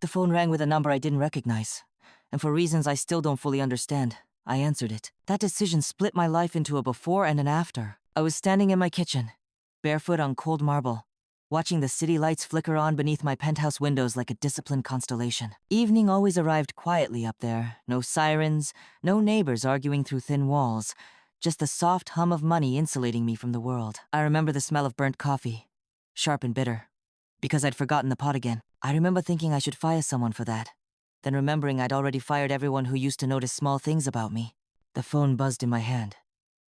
The phone rang with a number I didn't recognize, and for reasons I still don't fully understand, I answered it. That decision split my life into a before and an after. I was standing in my kitchen, barefoot on cold marble, watching the city lights flicker on beneath my penthouse windows like a disciplined constellation. Evening always arrived quietly up there, no sirens, no neighbors arguing through thin walls, just the soft hum of money insulating me from the world. I remember the smell of burnt coffee, sharp and bitter, because I'd forgotten the pot again. I remember thinking I should fire someone for that, then remembering I'd already fired everyone who used to notice small things about me. The phone buzzed in my hand.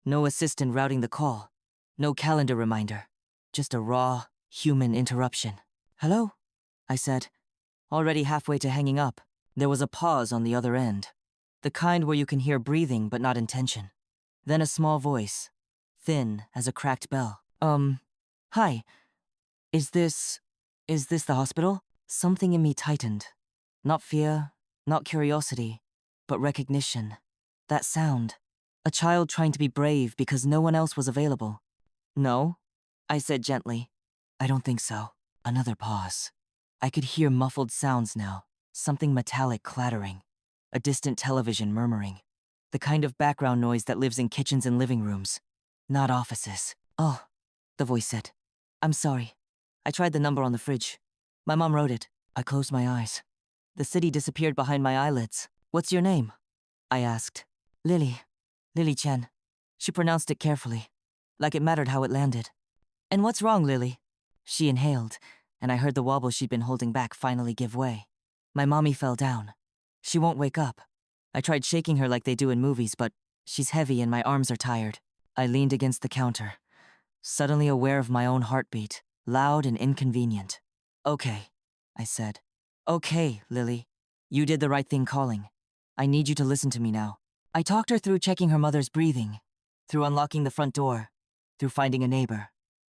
No assistant routing the call, no calendar reminder, just a raw, human interruption. "Hello?" I said, already halfway to hanging up. There was a pause on the other end, the kind where you can hear breathing but not intention. Then a small voice, thin as a cracked bell. Hi, is this the hospital?" Something in me tightened. Not fear, not curiosity, but recognition. That sound. A child trying to be brave because no one else was available. "No," I said gently. "I don't think so." Another pause. I could hear muffled sounds now, something metallic clattering, a distant television murmuring, the kind of background noise that lives in kitchens and living rooms, not offices. "Oh," the voice said. "I'm sorry. I tried the number on the fridge. My mom wrote it." I closed my eyes. The city disappeared behind my eyelids. "What's your name?" I asked. "Lily. Lily Chen." She pronounced it carefully, like it mattered how it landed. "And what's wrong, Lily?" She inhaled, and I heard the wobble she'd been holding back finally give way. "My mommy fell down. She won't wake up. I tried shaking her like they do in movies, but she's heavy and my arms are tired." I leaned against the counter, suddenly aware of my own heartbeat, loud and inconvenient. "Okay," I said. "Okay, Lily. You did the right thing calling. I need you to listen to me now." I talked her through checking her mother's breathing, through unlocking the front door, through finding a neighbor.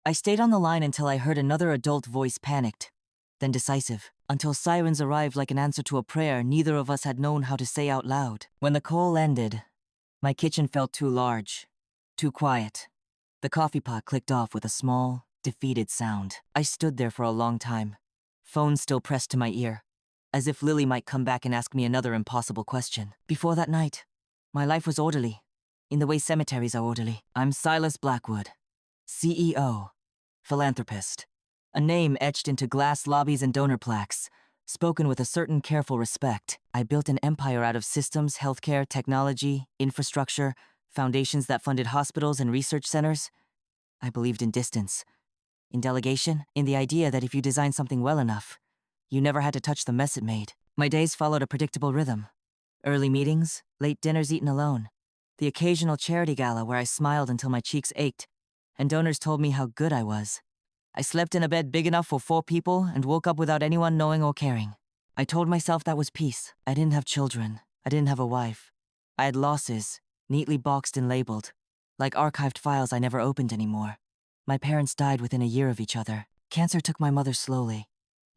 I stayed on the line until I heard another adult voice, panicked, then decisive, until sirens arrived like an answer to a prayer neither of us had known how to say out loud. When the call ended, my kitchen felt too large, too quiet. The coffee pot clicked off with a small, defeated sound. I stood there for a long time, phone still pressed to my ear, as if Lily might come back and ask me another impossible question. Before that night, my life was orderly, in the way cemeteries are orderly. I'm Silas Blackwood, CEO, philanthropist, a name etched into glass lobbies and donor plaques, spoken with a certain careful respect. I built an empire out of systems, healthcare, technology, infrastructure, foundations that funded hospitals and research centers. I believed in distance, in delegation, in the idea that if you designed something well enough, you never had to touch the mess it made. My days followed a predictable rhythm. Early meetings, late dinners eaten alone, the occasional charity gala where I smiled until my cheeks ached, and donors told me how good I was. I slept in a bed big enough for 4 people and woke up without anyone knowing or caring. I told myself that was peace. I didn't have children. I didn't have a wife. I had losses, neatly boxed and labeled, like archived files I never opened anymore. My parents died within a year of each other. Cancer took my mother slowly.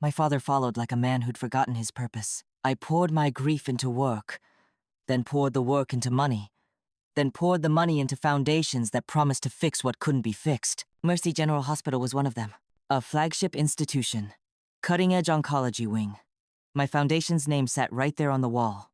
My father followed like a man who'd forgotten his purpose. I poured my grief into work, then poured the work into money, then poured the money into foundations that promised to fix what couldn't be fixed. Mercy General Hospital was one of them. A flagship institution, cutting-edge oncology wing. My foundation's name sat right there on the wall,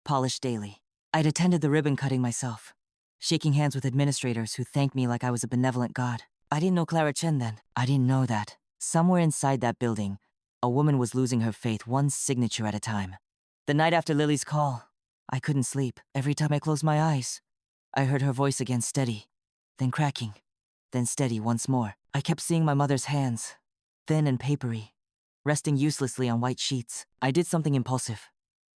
polished daily. I'd attended the ribbon cutting myself, shaking hands with administrators who thanked me like I was a benevolent god. I didn't know Clara Chen then. I didn't know that somewhere inside that building, a woman was losing her faith one signature at a time. The night after Lily's call, I couldn't sleep. Every time I closed my eyes, I heard her voice again, steady, then cracking, then steady once more. I kept seeing my mother's hands, thin and papery, resting uselessly on white sheets. I did something impulsive,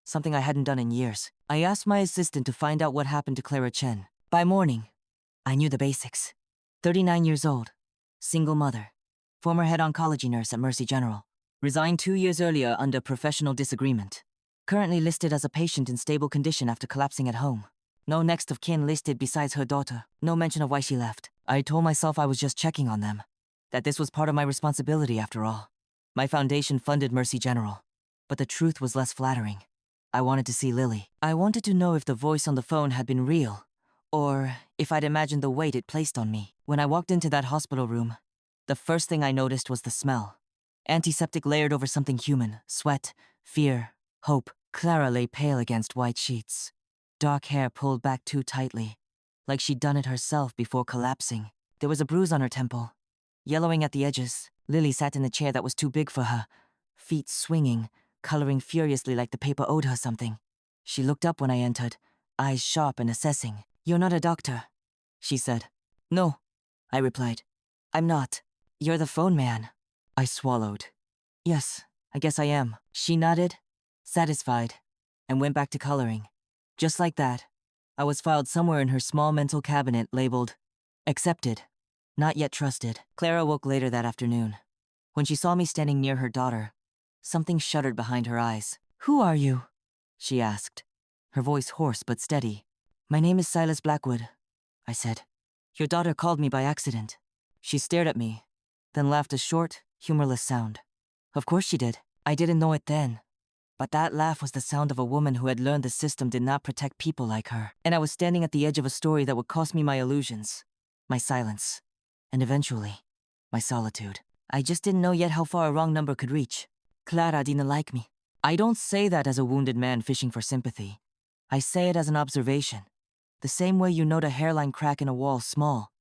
something I hadn't done in years. I asked my assistant to find out what happened to Clara Chen. By morning, I knew the basics. 39 years old, single mother, former head oncology nurse at Mercy General, resigned 2 years earlier under professional disagreement. Currently listed as a patient in stable condition after collapsing at home. No next of kin listed besides her daughter. No mention of why she left. I told myself I was just checking on them, that this was part of my responsibility after all. My foundation funded Mercy General, but the truth was less flattering. I wanted to see Lily. I wanted to know if the voice on the phone had been real, or if I'd imagined the weight it placed on me. When I walked into that hospital room, the first thing I noticed was the smell. Antiseptic layered over something human. Sweat, fear, hope. Clara lay pale against white sheets. Dark hair pulled back too tightly, like she'd done it herself before collapsing. There was a bruise on her temple, yellowing at the edges. Lily sat in a chair that was too big for her, feet swinging, coloring furiously like the paper owed her something. She looked up when I entered, eyes sharp and assessing. "You're not a doctor," she said. "No," I replied. "I'm not. You're the phone man." I swallowed. "Yes, I guess I am." She nodded, satisfied, and went back to coloring. Just like that, I was filed somewhere in her small mental cabinet labeled, accepted, not yet trusted. Clara woke later that afternoon. When she saw me standing near her daughter, something shuddered behind her eyes. "Who are you?" she asked, her voice hoarse but steady. "My name is Silas Blackwood," I said. "Your daughter called me by accident." She stared at me, then laughed a short, humorless sound. Of course she did. I didn't know it then. But that laugh was the sound of a woman who had learned the system did not protect people like her. And I was standing at the edge of a story that would cost me my illusions, my silence, and eventually, my solitude. I just didn't know yet how far a wrong number could reach. Clara didn't like me. I don't say that as a wounded man fishing for sympathy. I say it as an observation. The same way you note a hairline crack in a wall small,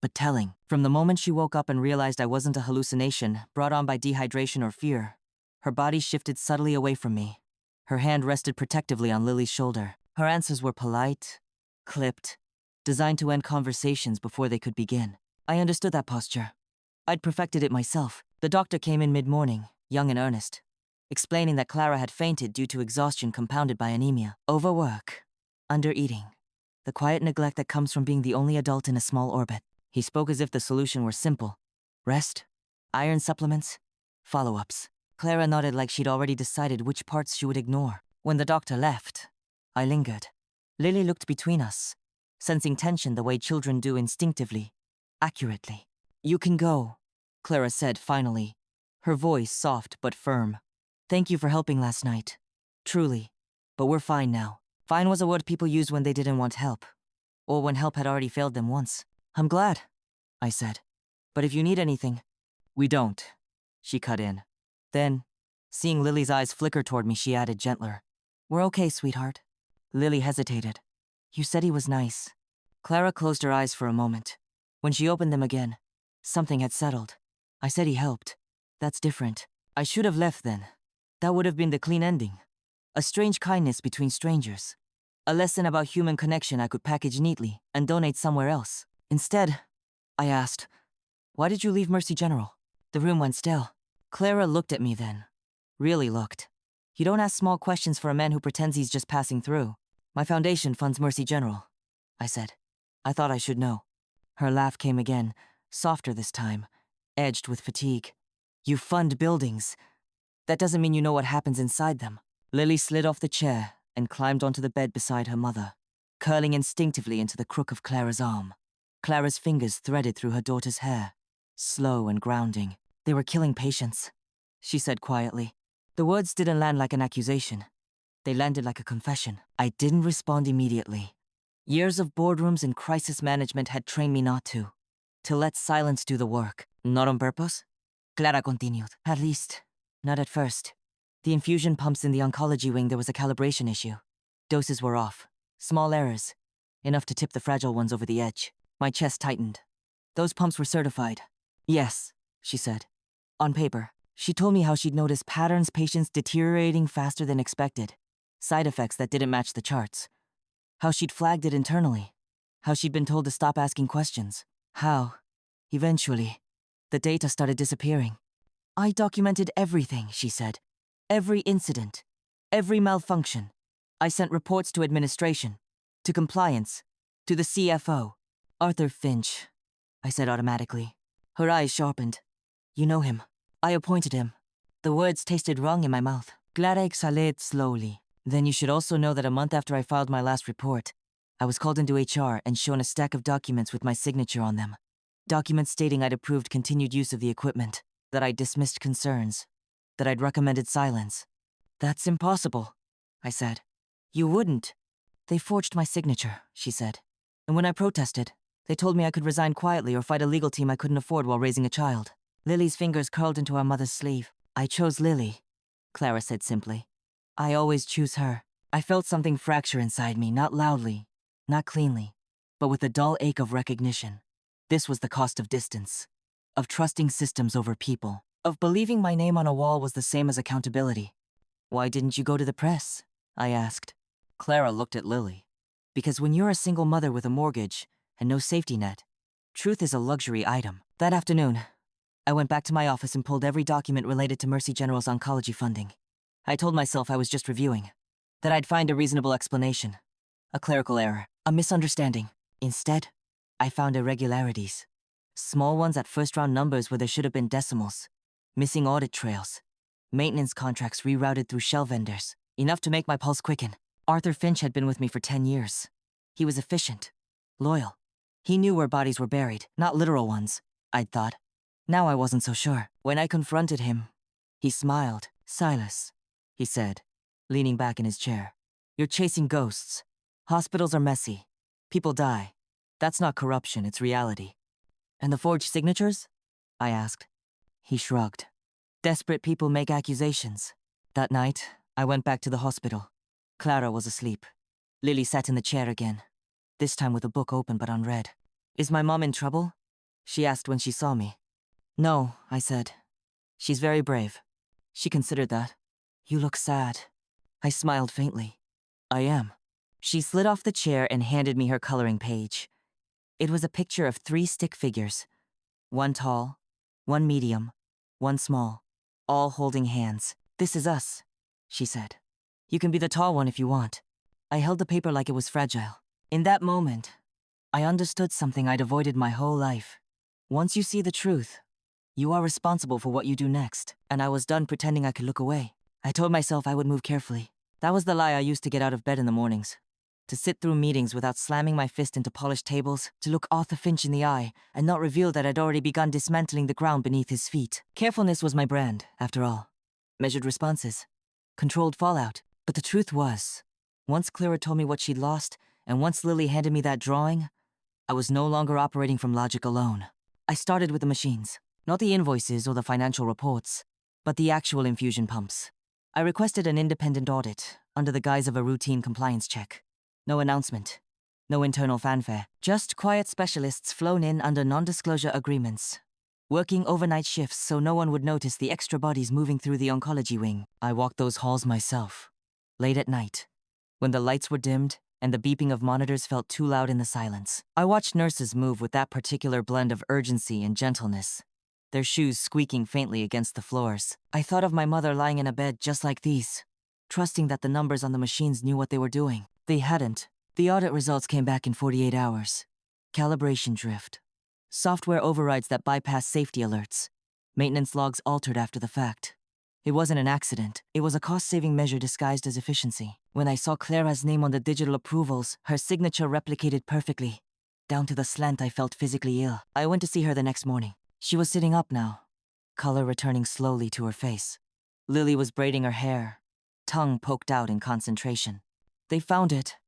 but telling. From the moment she woke up and realized I wasn't a hallucination brought on by dehydration or fear, her body shifted subtly away from me. Her hand rested protectively on Lily's shoulder. Her answers were polite, clipped, designed to end conversations before they could begin. I understood that posture. I'd perfected it myself. The doctor came in mid-morning, young and earnest, explaining that Clara had fainted due to exhaustion compounded by anemia. Overwork, undereating, the quiet neglect that comes from being the only adult in a small orbit. He spoke as if the solution were simple. Rest, iron supplements, follow-ups. Clara nodded like she'd already decided which parts she would ignore. When the doctor left, I lingered. Lily looked between us, sensing tension the way children do instinctively, accurately. "You can go," Clara said finally, her voice soft but firm. "Thank you for helping last night. Truly. But we're fine now." Fine was a word people used when they didn't want help, or when help had already failed them once. "I'm glad," I said. "But if you need anything..." "We don't," she cut in. Then, seeing Lily's eyes flicker toward me, she added gentler, "We're okay, sweetheart." Lily hesitated. "You said he was nice." Clara closed her eyes for a moment. When she opened them again, something had settled. "I said he helped. That's different. I should have left then. That would have been the clean ending. A strange kindness between strangers. A lesson about human connection I could package neatly and donate somewhere else. Instead, I asked, why did you leave Mercy General? The room went stale." Clara looked at me then. Really looked. "You don't ask small questions for a man who pretends he's just passing through." "My foundation funds Mercy General," I said. "I thought I should know." Her laugh came again, softer this time, edged with fatigue. "You fund buildings. That doesn't mean you know what happens inside them." Lily slid off the chair and climbed onto the bed beside her mother, curling instinctively into the crook of Clara's arm. Clara's fingers threaded through her daughter's hair, slow and grounding. "They were killing patients," she said quietly. The words didn't land like an accusation. They landed like a confession. I didn't respond immediately. Years of boardrooms and crisis management had trained me not to. To let silence do the work. "Not on purpose?" Clara continued. "At least, not at first. The infusion pumps in the oncology wing, there was a calibration issue. Doses were off. Small errors. Enough to tip the fragile ones over the edge." My chest tightened. "Those pumps were certified." "Yes," she said. "On paper." She told me how she'd noticed patterns, patients deteriorating faster than expected. Side effects that didn't match the charts. How she'd flagged it internally. How she'd been told to stop asking questions. How, eventually, the data started disappearing. "I documented everything," she said. "Every incident. Every malfunction. I sent reports to administration. To compliance. To the CFO. Arthur Finch," I said automatically. Her eyes sharpened. "You know him." "I appointed him." The words tasted wrong in my mouth. Clara exhaled slowly. "Then you should also know that a month after I filed my last report, I was called into HR and shown a stack of documents with my signature on them. Documents stating I'd approved continued use of the equipment, that I'd dismissed concerns, that I'd recommended silence." "That's impossible," I said. "You wouldn't." "They forged my signature," she said. "And when I protested, they told me I could resign quietly or fight a legal team I couldn't afford while raising a child." Lily's fingers curled into our mother's sleeve. I chose Lily, Clara said simply. I always choose her. I felt something fracture inside me, not loudly, not cleanly, but with a dull ache of recognition. This was the cost of distance, of trusting systems over people, of believing my name on a wall was the same as accountability. Why didn't you go to the press? I asked. Clara looked at Lily. Because when you're a single mother with a mortgage and no safety net, truth is a luxury item. That afternoon, I went back to my office and pulled every document related to Mercy General's oncology funding. I told myself I was just reviewing, that I'd find a reasonable explanation, a clerical error, a misunderstanding. Instead, I found irregularities. Small ones at first-round numbers where there should have been decimals, missing audit trails, maintenance contracts rerouted through shell vendors, enough to make my pulse quicken. Arthur Finch had been with me for 10 years. He was efficient, loyal. He knew where bodies were buried, not literal ones, I'd thought. Now I wasn't so sure. When I confronted him, he smiled. Silas, he said, leaning back in his chair. You're chasing ghosts. Hospitals are messy. People die. That's not corruption, it's reality. And the forged signatures? I asked. He shrugged. Desperate people make accusations. That night, I went back to the hospital. Clara was asleep. Lily sat in the chair again, this time with a book open but unread. Is my mom in trouble? She asked when she saw me. No, I said. She's very brave. She considered that. You look sad. I smiled faintly. I am. She slid off the chair and handed me her coloring page. It was a picture of 3 stick figures. One tall, one medium, one small, all holding hands. This is us, she said. You can be the tall one if you want. I held the paper like it was fragile. In that moment, I understood something I'd avoided my whole life. Once you see the truth, you are responsible for what you do next, and I was done pretending I could look away. I told myself I would move carefully. That was the lie I used to get out of bed in the mornings. To sit through meetings without slamming my fist into polished tables, to look Arthur Finch in the eye and not reveal that I'd already begun dismantling the ground beneath his feet. Carefulness was my brand, after all. Measured responses. Controlled fallout. But the truth was, once Clara told me what she'd lost, and once Lily handed me that drawing, I was no longer operating from logic alone. I started with the machines. Not the invoices or the financial reports, but the actual infusion pumps. I requested an independent audit, under the guise of a routine compliance check. No announcement. No internal fanfare. Just quiet specialists flown in under non-disclosure agreements, working overnight shifts so no one would notice the extra bodies moving through the oncology wing. I walked those halls myself, late at night, when the lights were dimmed and the beeping of monitors felt too loud in the silence. I watched nurses move with that particular blend of urgency and gentleness, their shoes squeaking faintly against the floors. I thought of my mother lying in a bed just like these, trusting that the numbers on the machines knew what they were doing. They hadn't. The audit results came back in 48 hours. Calibration drift. Software overrides that bypass safety alerts. Maintenance logs altered after the fact. It wasn't an accident. It was a cost-saving measure disguised as efficiency. When I saw Clara's name on the digital approvals, her signature replicated perfectly. Down to the slant, I felt physically ill. I went to see her the next morning. She was sitting up now, color returning slowly to her face. Lily was braiding her hair, tongue poked out in concentration. They found it,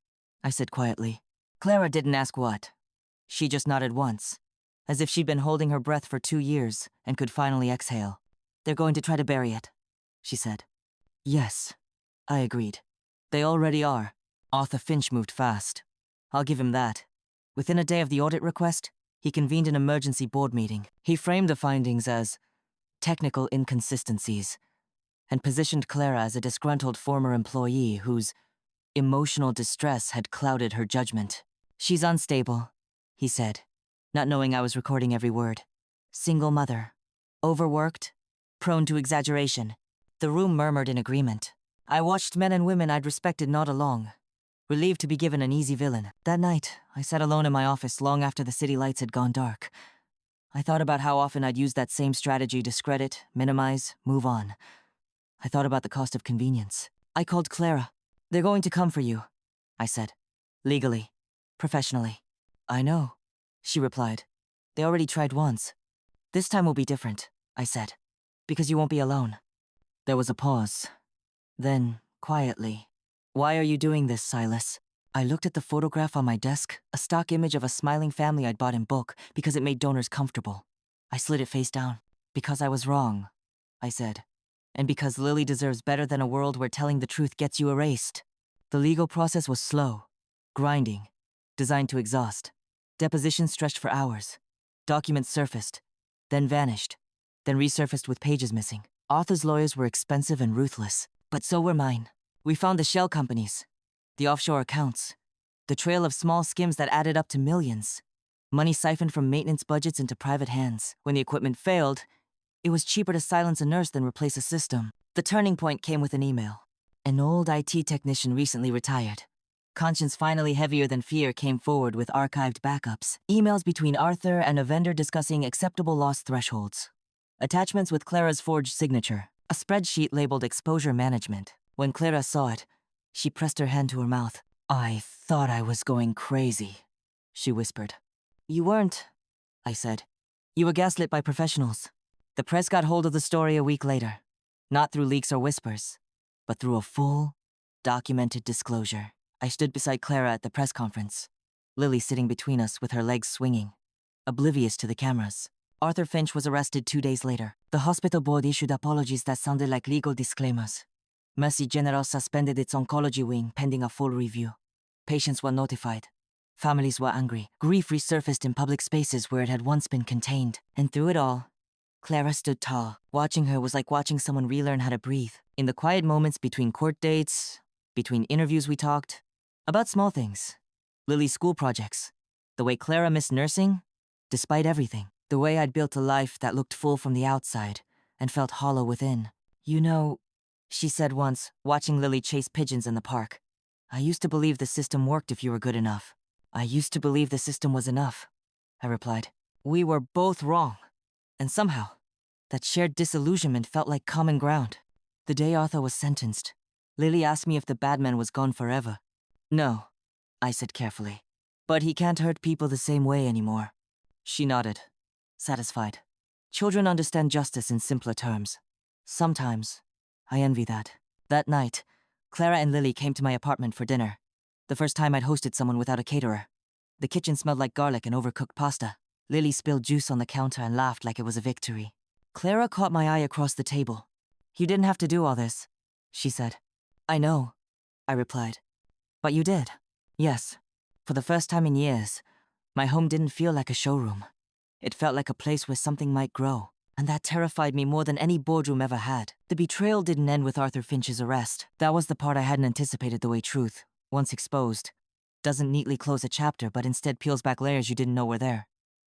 I said quietly. Clara didn't ask what. She just nodded once, as if she'd been holding her breath for 2 years and could finally exhale. They're going to try to bury it, she said. Yes, I agreed. They already are. Arthur Finch moved fast. I'll give him that. Within a day of the audit request, he convened an emergency board meeting. He framed the findings as technical inconsistencies and positioned Clara as a disgruntled former employee whose emotional distress had clouded her judgment. She's unstable, he said, not knowing I was recording every word. Single mother. Overworked. Prone to exaggeration. The room murmured in agreement. I watched men and women I'd respected nod along, relieved to be given an easy villain. That night, I sat alone in my office long after the city lights had gone dark. I thought about how often I'd used that same strategy: discredit, minimize, move on. I thought about the cost of convenience. I called Clara. They're going to come for you, I said. Legally. Professionally. I know, she replied. They already tried once. This time will be different, I said, because you won't be alone. There was a pause. Then, quietly, why are you doing this, Silas? I looked at the photograph on my desk, a stock image of a smiling family I'd bought in bulk because it made donors comfortable. I slid it face down. Because I was wrong, I said. and because Lily deserves better than a world where telling the truth gets you erased. The legal process was slow, grinding, designed to exhaust. Depositions stretched for hours. Documents surfaced, then vanished, then resurfaced with pages missing. Arthur's lawyers were expensive and ruthless, but so were mine. We found the shell companies, the offshore accounts, the trail of small skims that added up to millions. Money siphoned from maintenance budgets into private hands. When the equipment failed, it was cheaper to silence a nurse than replace a system. The turning point came with an email. An old IT technician recently retired. Conscience finally heavier than fear came forward with archived backups. Emails between Arthur and a vendor discussing acceptable loss thresholds. Attachments with Clara's forged signature. A spreadsheet labeled exposure management. When Clara saw it, she pressed her hand to her mouth. "I thought I was going crazy," she whispered. "You weren't," I said. "You were gaslit by professionals." The press got hold of the story a week later. Not through leaks or whispers, but through a full, documented disclosure. I stood beside Clara at the press conference, Lily sitting between us with her legs swinging, oblivious to the cameras. Arthur Finch was arrested 2 days later. The hospital board issued apologies that sounded like legal disclaimers. Mercy General suspended its oncology wing pending a full review. Patients were notified. Families were angry. Grief resurfaced in public spaces where it had once been contained. And through it all, Clara stood tall. Watching her was like watching someone relearn how to breathe. In the quiet moments between court dates, between interviews we talked, about small things. Lily's school projects. The way Clara missed nursing, despite everything. The way I'd built a life that looked full from the outside and felt hollow within. "You know," she said once, watching Lily chase pigeons in the park, "I used to believe the system worked if you were good enough." "I used to believe the system was enough," I replied. We were both wrong. And somehow, that shared disillusionment felt like common ground. The day Arthur was sentenced, Lily asked me if the bad man was gone forever. "No," I said carefully. "But he can't hurt people the same way anymore." She nodded, satisfied. Children understand justice in simpler terms. Sometimes, I envy that. That night, Clara and Lily came to my apartment for dinner. The first time I'd hosted someone without a caterer. The kitchen smelled like garlic and overcooked pasta. Lily spilled juice on the counter and laughed like it was a victory. Clara caught my eye across the table. "You didn't have to do all this," she said. "I know," I replied. "But you did." Yes. For the first time in years, my home didn't feel like a showroom. It felt like a place where something might grow. And that terrified me more than any boardroom ever had. The betrayal didn't end with Arthur Finch's arrest. That was the part I hadn't anticipated, the way truth, once exposed, doesn't neatly close a chapter but instead peels back layers you didn't know were there.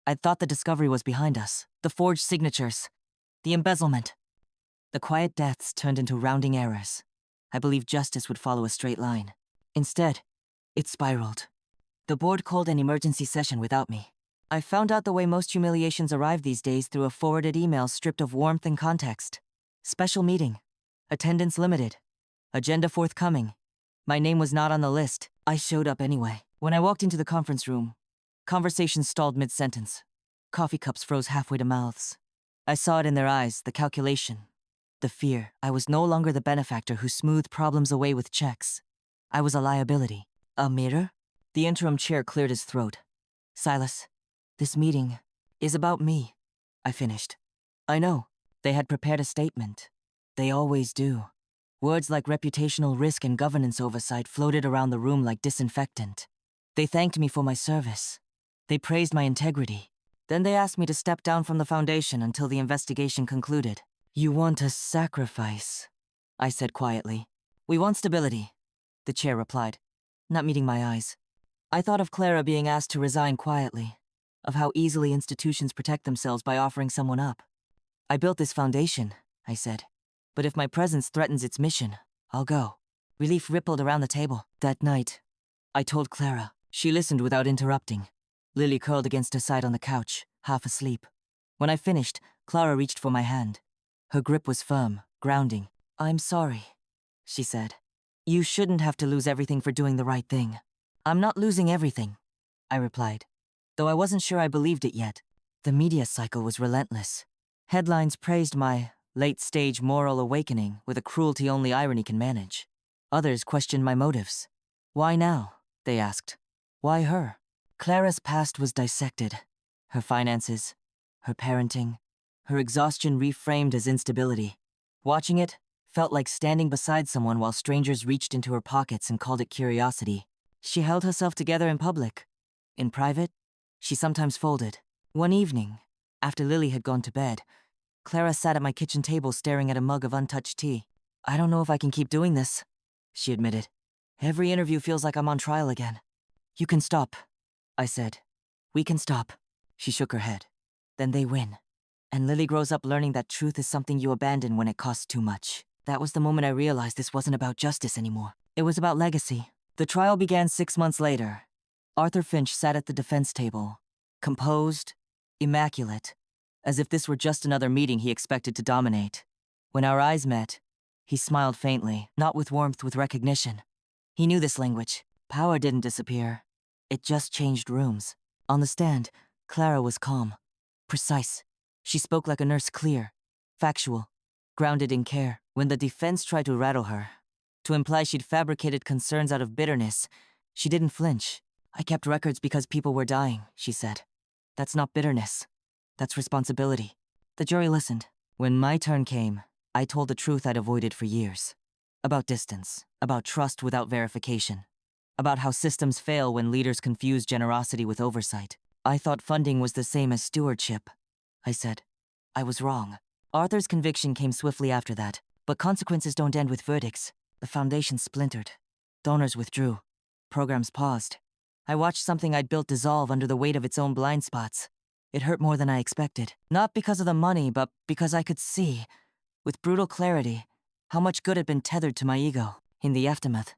I'd thought the discovery was behind us. The forged signatures. The embezzlement. The quiet deaths turned into rounding errors. I believed justice would follow a straight line. Instead, it spiraled. The board called an emergency session without me. I found out the way most humiliations arrive these days through a forwarded email stripped of warmth and context. Special meeting. Attendance limited. Agenda forthcoming. My name was not on the list. I showed up anyway. When I walked into the conference room, conversations stalled mid-sentence. Coffee cups froze halfway to mouths. I saw it in their eyes, the calculation, the fear. I was no longer the benefactor who smoothed problems away with checks. I was a liability. "A mirror?" The interim chair cleared his throat. "Silas, this meeting is about me," I finished. "I know." They had prepared a statement. They always do. Words like reputational risk and governance oversight floated around the room like disinfectant. They thanked me for my service. They praised my integrity. Then they asked me to step down from the foundation until the investigation concluded. "You want a sacrifice," I said quietly. "We want stability," the chair replied, not meeting my eyes. I thought of Clara being asked to resign quietly, of how easily institutions protect themselves by offering someone up. "I built this foundation," I said. "But if my presence threatens its mission, I'll go." Relief rippled around the table. That night, I told Clara. She listened without interrupting. Lily curled against her side on the couch, half asleep. When I finished, Clara reached for my hand. Her grip was firm, grounding. "I'm sorry," she said. "You shouldn't have to lose everything for doing the right thing." "I'm not losing everything," I replied, though I wasn't sure I believed it yet. The media cycle was relentless. Headlines praised my late-stage moral awakening with a cruelty only irony can manage. Others questioned my motives. "Why now?" they asked. "Why her?" Clara's past was dissected. Her finances, her parenting, her exhaustion reframed as instability. Watching it felt like standing beside someone while strangers reached into her pockets and called it curiosity. She held herself together in public. In private, she sometimes folded. One evening, after Lily had gone to bed, Clara sat at my kitchen table staring at a mug of untouched tea. "I don't know if I can keep doing this," she admitted. "Every interview feels like I'm on trial again." "You can stop," I said. "We can stop." She shook her head. "Then they win. And Lily grows up learning that truth is something you abandon when it costs too much." That was the moment I realized this wasn't about justice anymore. It was about legacy. The trial began 6 months later. Arthur Finch sat at the defense table, composed, immaculate, as if this were just another meeting he expected to dominate. When our eyes met, he smiled faintly, not with warmth, with recognition. He knew this language. Power didn't disappear. It just changed rooms. On the stand, Clara was calm, precise. She spoke like a nurse, clear, factual, grounded in care. When the defense tried to rattle her, to imply she'd fabricated concerns out of bitterness, she didn't flinch. "I kept records because people were dying," she said. "That's not bitterness. That's responsibility." The jury listened. When my turn came, I told the truth I'd avoided for years. About distance, about trust without verification, about how systems fail when leaders confuse generosity with oversight. "I thought funding was the same as stewardship," I said. "I was wrong." Arthur's conviction came swiftly after that, but consequences don't end with verdicts. The foundation splintered. Donors withdrew. Programs paused. I watched something I'd built dissolve under the weight of its own blind spots. It hurt more than I expected. Not because of the money, but because I could see, with brutal clarity, how much good had been tethered to my ego. In the aftermath,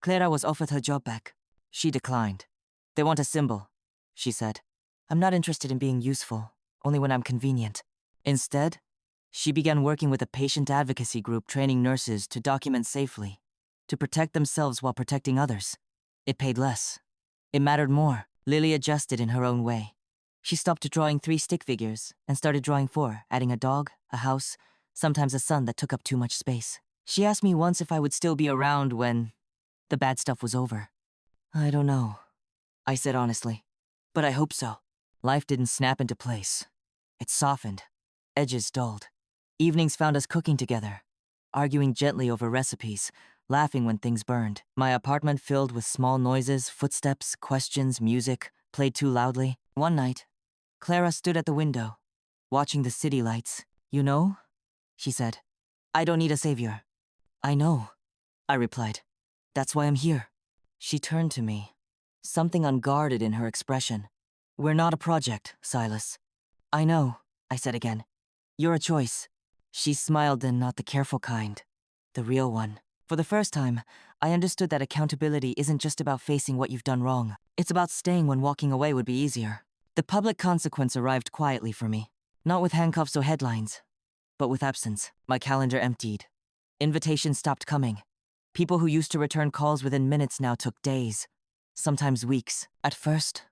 Clara was offered her job back. She declined. "They want a symbol," she said. "I'm not interested in being useful, only when I'm convenient." Instead, she began working with a patient advocacy group training nurses to document safely, to protect themselves while protecting others. It paid less. It mattered more. Lily adjusted in her own way. She stopped drawing 3 stick figures and started drawing 4, adding a dog, a house, sometimes a son that took up too much space. She asked me once if I would still be around when the bad stuff was over. "I don't know," I said honestly. "But I hope so." Life didn't snap into place. It softened. Edges dulled. Evenings found us cooking together, arguing gently over recipes, laughing when things burned. My apartment filled with small noises, footsteps, questions, music, played too loudly. One night, Clara stood at the window, watching the city lights. "You know," she said, "I don't need a savior." "I know," I replied. "That's why I'm here." She turned to me, something unguarded in her expression. "We're not a project, Silas." "I know," I said again. "You're a choice." She smiled, and not the careful kind, the real one. For the first time, I understood that accountability isn't just about facing what you've done wrong. It's about staying when walking away would be easier. The public consequence arrived quietly for me, not with handcuffs or headlines, but with absence. My calendar emptied. Invitations stopped coming. People who used to return calls within minutes now took days, sometimes weeks. At first,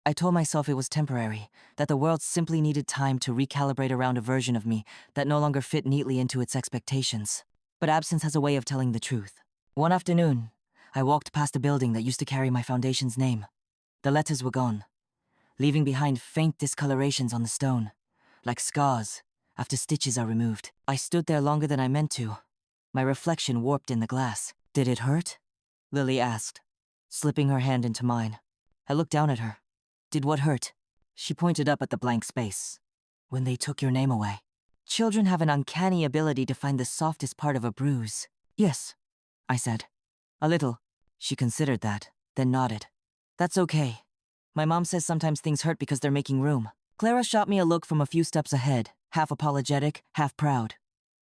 I told myself it was temporary, that the world simply needed time to recalibrate around a version of me that no longer fit neatly into its expectations. But absence has a way of telling the truth. One afternoon, I walked past a building that used to carry my foundation's name. The letters were gone, leaving behind faint discolorations on the stone, like scars after stitches are removed. I stood there longer than I meant to, my reflection warped in the glass. "Did it hurt?" Lily asked, slipping her hand into mine. I looked down at her. "Did what hurt?" She pointed up at the blank space. "When they took your name away." Children have an uncanny ability to find the softest part of a bruise. "Yes," I said. "A little." She considered that, then nodded. "That's okay. My mom says sometimes things hurt because they're making room." Clara shot me a look from a few steps ahead, half apologetic, half proud.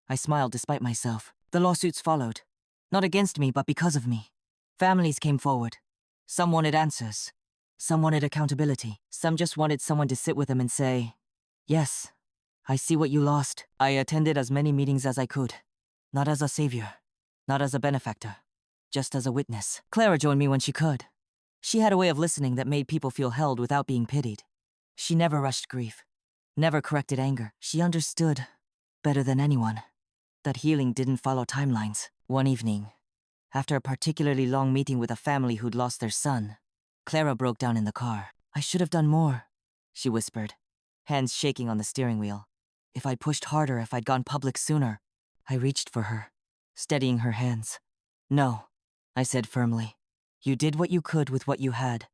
I smiled despite myself. The lawsuits followed. Not against me, but because of me. Families came forward. Some wanted answers. Some wanted accountability. Some just wanted someone to sit with them and say, "Yes, I see what you lost." I attended as many meetings as I could. Not as a savior. Not as a benefactor. Just as a witness. Clara joined me when she could. She had a way of listening that made people feel held without being pitied. She never rushed grief. Never corrected anger. She understood, better than anyone, that healing didn't follow timelines. One evening, after a particularly long meeting with a family who'd lost their son, Clara broke down in the car. "I should have done more," she whispered, hands shaking on the steering wheel. "If I'd pushed harder, if I'd gone public sooner, I reached for her, steadying her hands. No, I said firmly. You did what you could with what you had.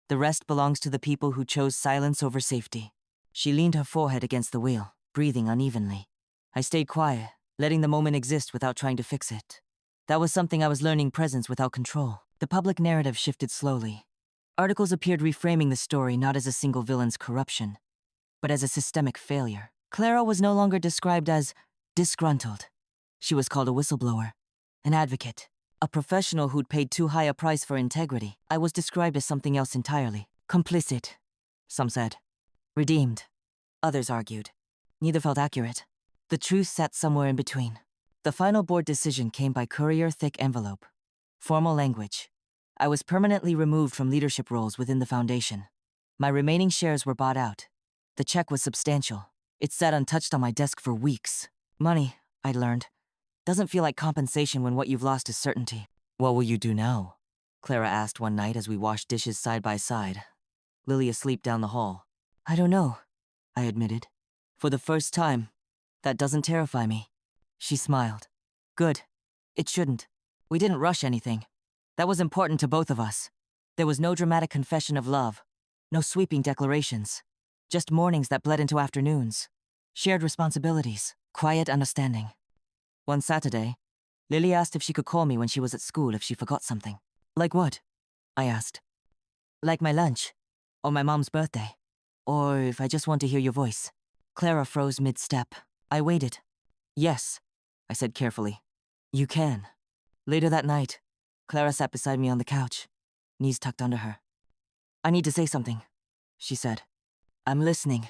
The rest belongs to the people who chose silence over safety. She leaned her forehead against the wheel, breathing unevenly. I stayed quiet, letting the moment exist without trying to fix it. That was something I was learning, presence without control. The public narrative shifted slowly. Articles appeared reframing the story not as a single villain's corruption, but as a systemic failure. Clara was no longer described as disgruntled. She was called a whistleblower, an advocate, a professional who'd paid too high a price for integrity. I was described as something else entirely. Complicit, some said. Redeemed, others argued. Neither felt accurate. The truth sat somewhere in between. The final board decision came by courier-thick envelope. Formal language. I was permanently removed from leadership roles within the foundation. My remaining shares were bought out. The check was substantial. It sat untouched on my desk for weeks. Money, I'd learned, doesn't feel like compensation when what you've lost is certainty. What will you do now? Clara asked one night as we washed dishes side by side, Lily asleep down the hall. I don't know, I admitted. For the first time, that doesn't terrify me. She smiled. Good. It shouldn't. We didn't rush anything. That was important to both of us. There was no dramatic confession of love, no sweeping declarations, just mornings that bled into afternoons. Shared responsibilities, quiet understanding. One Saturday, Lily asked if she could call me when she was at school if she forgot something. Like what? I asked. Like my lunch, or my mom's birthday, or if I just want to hear your voice. Clara froze mid-step. I waited. Yes, I said carefully. You can. Later that night, Clara sat beside me on the couch, knees tucked under her. I need to say something, she said. I'm listening.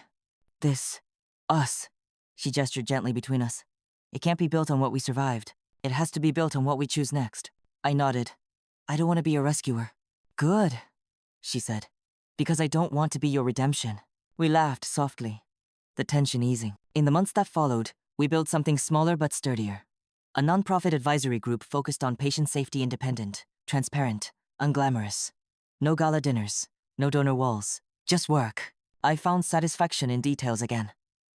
This, us, she gestured gently between us. It can't be built on what we survived. It has to be built on what we choose next. I nodded. I don't want to be a rescuer. Good, she said. Because I don't want to be your redemption. We laughed softly, the tension easing. In the months that followed, we built something smaller but sturdier. A nonprofit advisory group focused on patient safety, independent, transparent, unglamorous. No gala dinners, no donor walls, just work. I found satisfaction in details again.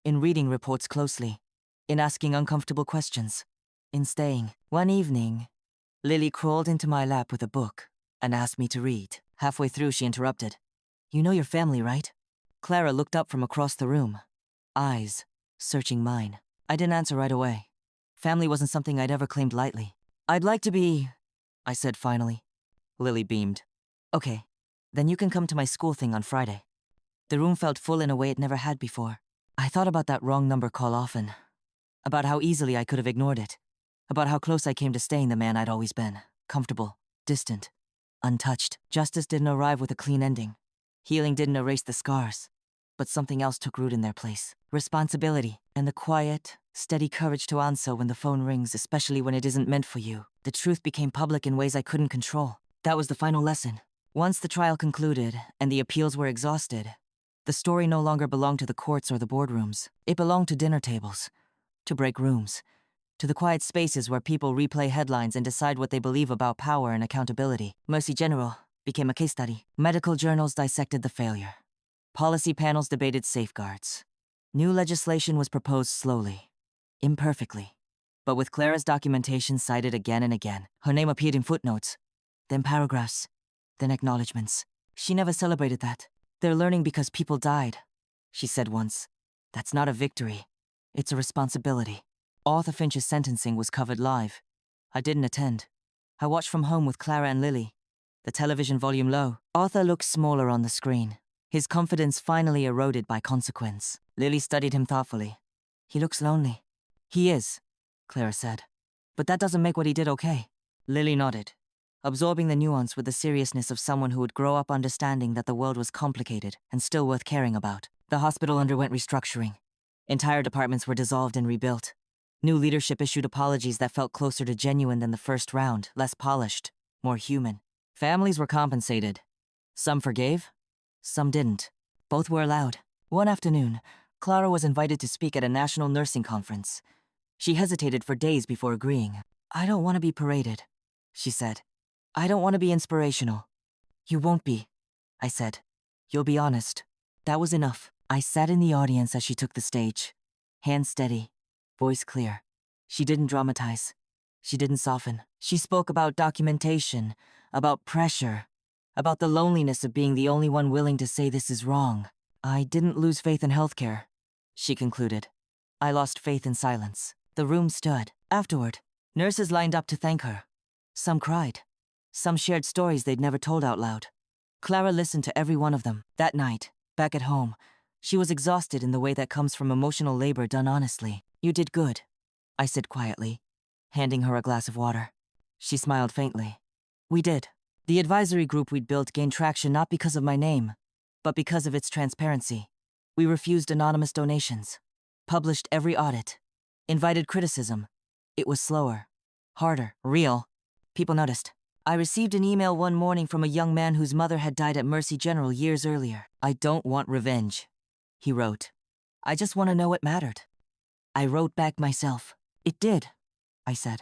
In reading reports closely. In asking uncomfortable questions. In staying. One evening, Lily crawled into my lap with a book and asked me to read. Halfway through, she interrupted. You know your family, right? Clara looked up from across the room, eyes searching mine. I didn't answer right away. Family wasn't something I'd ever claimed lightly. I'd like to be, I said finally. Lily beamed. Okay, then you can come to my school thing on Friday. The room felt full in a way it never had before. I thought about that wrong number call often. About how easily I could have ignored it. About how close I came to staying the man I'd always been. Comfortable, distant, untouched. Justice didn't arrive with a clean ending. Healing didn't erase the scars. But something else took root in their place. Responsibility, and the quiet, steady courage to answer when the phone rings, especially when it isn't meant for you. The truth became public in ways I couldn't control. That was the final lesson. Once the trial concluded, and the appeals were exhausted, the story no longer belonged to the courts or the boardrooms. It belonged to dinner tables, to break rooms, to the quiet spaces where people replay headlines and decide what they believe about power and accountability. Mercy General became a case study. Medical journals dissected the failure. Policy panels debated safeguards. New legislation was proposed slowly, imperfectly, but with Clara's documentation cited again and again. Her name appeared in footnotes, then paragraphs, then acknowledgements. She never celebrated that. They're learning because people died, she said once. That's not a victory. It's a responsibility. Arthur Finch's sentencing was covered live. I didn't attend. I watched from home with Clara and Lily, the television volume low. Arthur looked smaller on the screen, his confidence finally eroded by consequence. Lily studied him thoughtfully. He looks lonely. He is, Clara said. But that doesn't make what he did okay. Lily nodded, absorbing the nuance with the seriousness of someone who would grow up understanding that the world was complicated and still worth caring about. The hospital underwent restructuring. Entire departments were dissolved and rebuilt. New leadership issued apologies that felt closer to genuine than the first round, less polished, more human. Families were compensated. Some forgave, some didn't. Both were allowed. One afternoon, Clara was invited to speak at a national nursing conference. She hesitated for days before agreeing. I don't want to be paraded, she said. I don't want to be inspirational. You won't be, I said. You'll be honest. That was enough. I sat in the audience as she took the stage. Hands steady, voice clear. She didn't dramatize. She didn't soften. She spoke about documentation, about pressure, about the loneliness of being the only one willing to say this is wrong. I didn't lose faith in healthcare, she concluded. I lost faith in silence. The room stood. Afterward, nurses lined up to thank her. Some cried. Some shared stories they'd never told out loud. Clara listened to every one of them. That night, back at home, she was exhausted in the way that comes from emotional labor done honestly. You did good, I said quietly, handing her a glass of water. She smiled faintly. We did. The advisory group we'd built gained traction not because of my name, but because of its transparency. We refused anonymous donations, published every audit, invited criticism. It was slower, harder, real. People noticed. I received an email one morning from a young man whose mother had died at Mercy General years earlier. I don't want revenge, he wrote. I just want to know what mattered. I wrote back myself. It did, I said.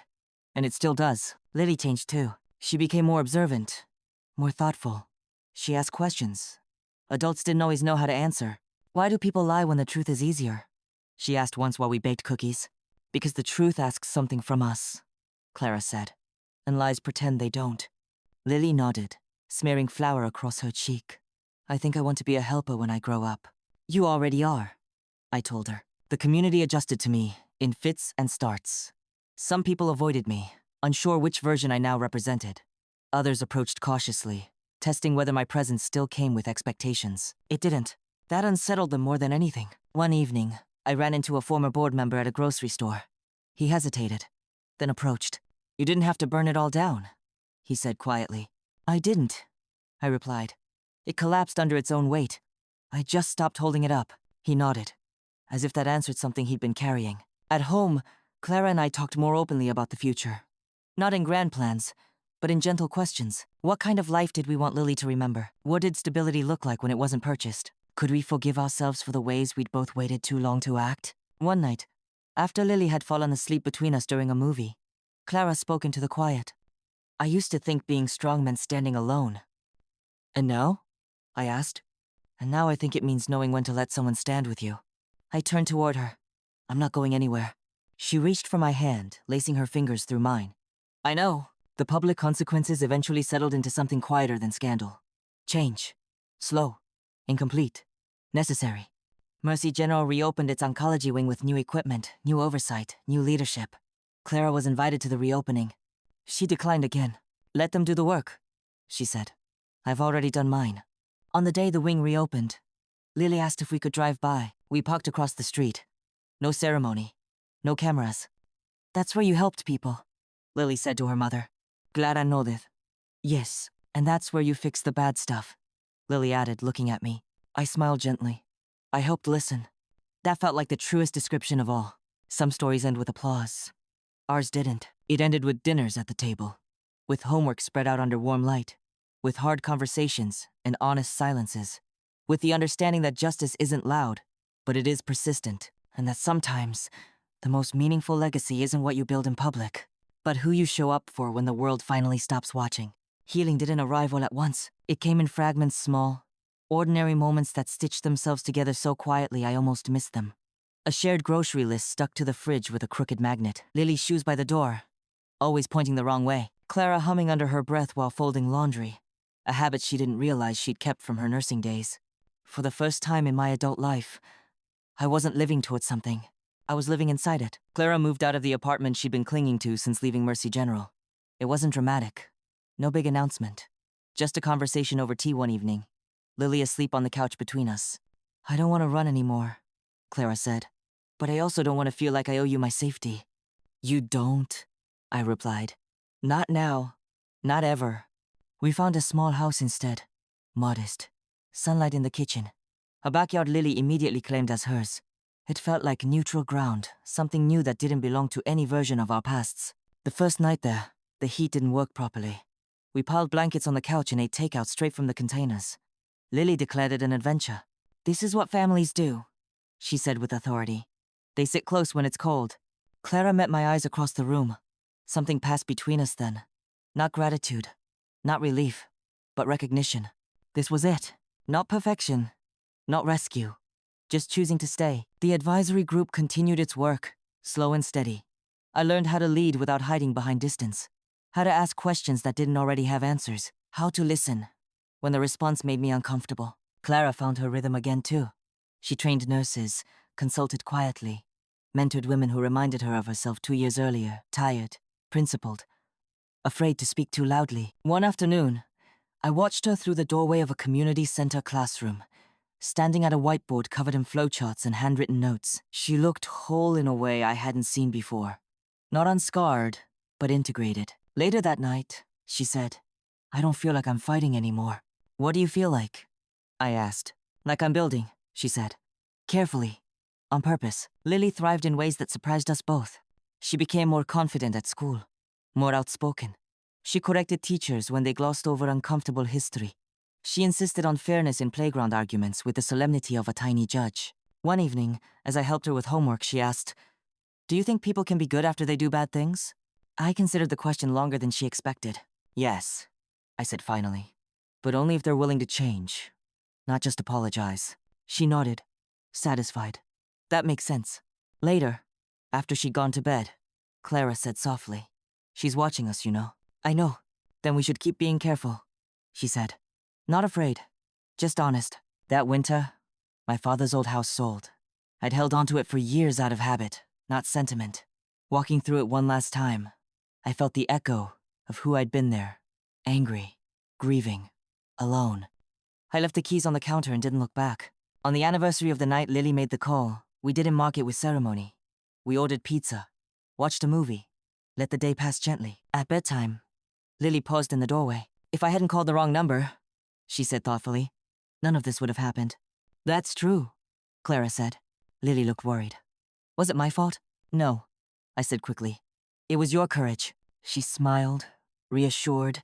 And it still does. Lily changed too. She became more observant, more thoughtful. She asked questions. Adults didn't always know how to answer. Why do people lie when the truth is easier? She asked once while we baked cookies. Because the truth asks something from us, Clara said. And lies pretend they don't. Lily nodded, smearing flour across her cheek. I think I want to be a helper when I grow up. You already are, I told her. The community adjusted to me, in fits and starts. Some people avoided me, unsure which version I now represented. Others approached cautiously, testing whether my presence still came with expectations. It didn't. That unsettled them more than anything. One evening, I ran into a former board member at a grocery store. He hesitated, then approached. You didn't have to burn it all down, he said quietly. I didn't, I replied. It collapsed under its own weight. I just stopped holding it up. He nodded, as if that answered something he'd been carrying. At home, Clara and I talked more openly about the future. Not in grand plans, but in gentle questions. What kind of life did we want Lily to remember? What did stability look like when it wasn't purchased? Could we forgive ourselves for the ways we'd both waited too long to act? One night, after Lily had fallen asleep between us during a movie, Clara spoke into the quiet. I used to think being strong meant standing alone. And now? I asked. And now I think it means knowing when to let someone stand with you. I turned toward her. I'm not going anywhere. She reached for my hand, lacing her fingers through mine. I know. The public consequences eventually settled into something quieter than scandal. Change. Slow. Incomplete. Necessary. Mercy General reopened its oncology wing with new equipment, new oversight, new leadership. Clara was invited to the reopening. She declined again. Let them do the work, she said. I've already done mine. On the day the wing reopened, Lily asked if we could drive by. We parked across the street. No ceremony. No cameras. That's where you helped people, Lily said to her mother. Clara nodded. Yes, and that's where you fixed the bad stuff, Lily added, looking at me. I smiled gently. I helped listen. That felt like the truest description of all. Some stories end with applause. Ours didn't. It ended with dinners at the table, with homework spread out under warm light, with hard conversations and honest silences, with the understanding that justice isn't loud, but it is persistent, and that sometimes the most meaningful legacy isn't what you build in public, but who you show up for when the world finally stops watching. Healing didn't arrive all at once. It came in fragments, small, ordinary moments that stitched themselves together so quietly I almost missed them. A shared grocery list stuck to the fridge with a crooked magnet. Lily's shoes by the door, always pointing the wrong way. Clara humming under her breath while folding laundry, a habit she didn't realize she'd kept from her nursing days. For the first time in my adult life, I wasn't living towards something. I was living inside it. Clara moved out of the apartment she'd been clinging to since leaving Mercy General. It wasn't dramatic. No big announcement. Just a conversation over tea one evening. Lily asleep on the couch between us. I don't want to run anymore, Clara said. But I also don't want to feel like I owe you my safety. You don't, I replied. Not now. Not ever. We found a small house instead. Modest. Sunlight in the kitchen. A backyard Lily immediately claimed as hers. It felt like neutral ground, something new that didn't belong to any version of our pasts. The first night there, the heat didn't work properly. We piled blankets on the couch and ate takeout straight from the containers. Lily declared it an adventure. This is what families do, she said with authority. They sit close when it's cold. Clara met my eyes across the room. Something passed between us then. Not gratitude, not relief, but recognition. This was it. Not perfection, not rescue. Just choosing to stay. The advisory group continued its work, slow and steady. I learned how to lead without hiding behind distance, how to ask questions that didn't already have answers, how to listen when the response made me uncomfortable. Clara found her rhythm again, too. She trained nurses, consulted quietly, mentored women who reminded her of herself 2 years earlier, tired, principled, afraid to speak too loudly. One afternoon, I watched her through the doorway of a community center classroom, standing at a whiteboard covered in flowcharts and handwritten notes. She looked whole in a way I hadn't seen before. Not unscarred, but integrated. Later that night, she said, "I don't feel like I'm fighting anymore." "What do you feel like?" I asked. "Like I'm building," she said. Carefully, on purpose. Lily thrived in ways that surprised us both. She became more confident at school, more outspoken. She corrected teachers when they glossed over uncomfortable history. She insisted on fairness in playground arguments with the solemnity of a tiny judge. One evening, as I helped her with homework, she asked, "Do you think people can be good after they do bad things?" I considered the question longer than she expected. "Yes," I said finally. "But only if they're willing to change, not just apologize." She nodded, satisfied. "That makes sense." Later, after she'd gone to bed, Clara said softly, "She's watching us, you know." "I know. Then we should keep being careful," she said. Not afraid, just honest. That winter, my father's old house sold. I'd held onto it for years out of habit, not sentiment. Walking through it one last time, I felt the echo of who I'd been there. Angry, grieving, alone. I left the keys on the counter and didn't look back. On the anniversary of the night Lily made the call, we didn't mark it with ceremony. We ordered pizza, watched a movie, let the day pass gently. At bedtime, Lily paused in the doorway. "If I hadn't called the wrong number," she said thoughtfully, "none of this would have happened." "That's true," Clara said. Lily looked worried. "Was it my fault?" "No," I said quickly. "It was your courage." She smiled, reassured,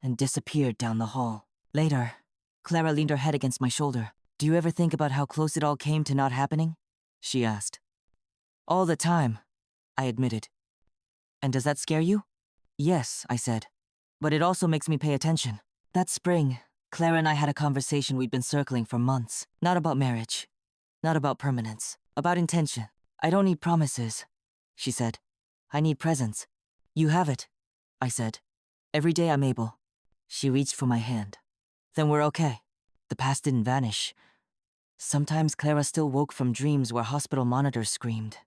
and disappeared down the hall. Later, Clara leaned her head against my shoulder. "Do you ever think about how close it all came to not happening?" she asked. "All the time," I admitted. "And does that scare you?" "Yes," I said. "But it also makes me pay attention." That spring, Clara and I had a conversation we'd been circling for months. Not about marriage, not about permanence, about intention. "I don't need promises," she said. "I need presence." "You have it," I said. "Every day I'm able." She reached for my hand. "Then we're okay." The past didn't vanish. Sometimes Clara still woke from dreams where hospital monitors screamed.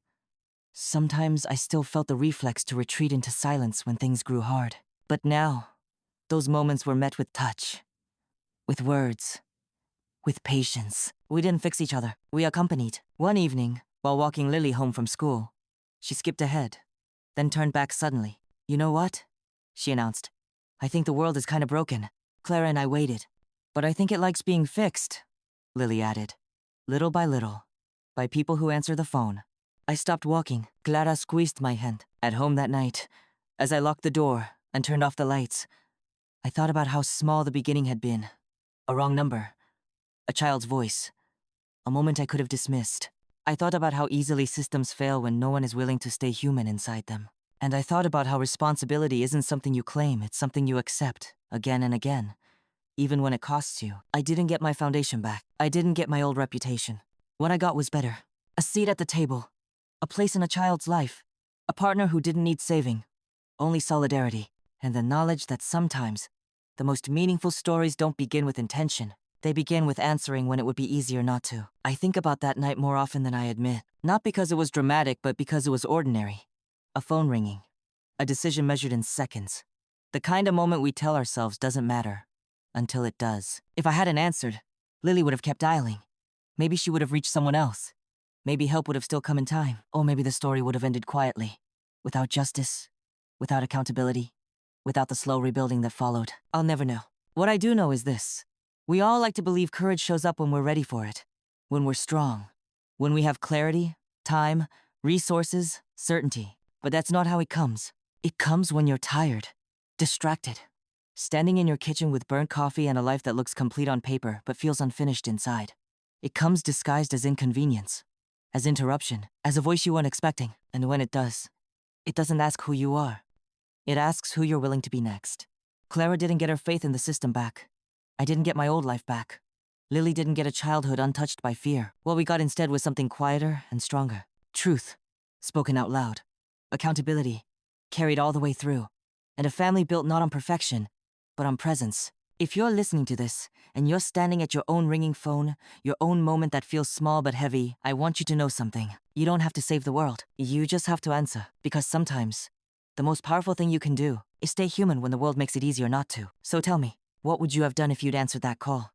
Sometimes I still felt the reflex to retreat into silence when things grew hard. But now, those moments were met with touch, with words, with patience. We didn't fix each other. We accompanied. One evening, while walking Lily home from school, she skipped ahead, then turned back suddenly. "You know what?" she announced. "I think the world is kind of broken." Clara and I waited. "But I think it likes being fixed," Lily added. "Little by little, by people who answer the phone." I stopped walking. Clara squeezed my hand. At home that night, as I locked the door and turned off the lights, I thought about how small the beginning had been. A wrong number, a child's voice, a moment I could have dismissed. I thought about how easily systems fail when no one is willing to stay human inside them. And I thought about how responsibility isn't something you claim, it's something you accept, again and again, even when it costs you. I didn't get my foundation back. I didn't get my old reputation. What I got was better. A seat at the table, a place in a child's life, a partner who didn't need saving, only solidarity, and the knowledge that sometimes the most meaningful stories don't begin with intention. They begin with answering when it would be easier not to. I think about that night more often than I admit. Not because it was dramatic, but because it was ordinary. A phone ringing. A decision measured in seconds. The kind of moment we tell ourselves doesn't matter, until it does. If I hadn't answered, Lily would have kept dialing. Maybe she would have reached someone else. Maybe help would have still come in time. Or maybe the story would have ended quietly. Without justice, without accountability, without the slow rebuilding that followed. I'll never know. What I do know is this. We all like to believe courage shows up when we're ready for it. When we're strong. When we have clarity, time, resources, certainty. But that's not how it comes. It comes when you're tired, distracted, standing in your kitchen with burnt coffee and a life that looks complete on paper but feels unfinished inside. It comes disguised as inconvenience, as interruption, as a voice you weren't expecting. And when it does, it doesn't ask who you are. It asks who you're willing to be next. Clara didn't get her faith in the system back. I didn't get my old life back. Lily didn't get a childhood untouched by fear. What we got instead was something quieter and stronger. Truth, spoken out loud. accountability, carried all the way through, and a family built not on perfection, but on presence. If you're listening to this, and you're standing at your own ringing phone, your own moment that feels small but heavy, I want you to know something. You don't have to save the world. You just have to answer. Because sometimes, the most powerful thing you can do is stay human when the world makes it easier not to. So tell me, what would you have done if you'd answered that call?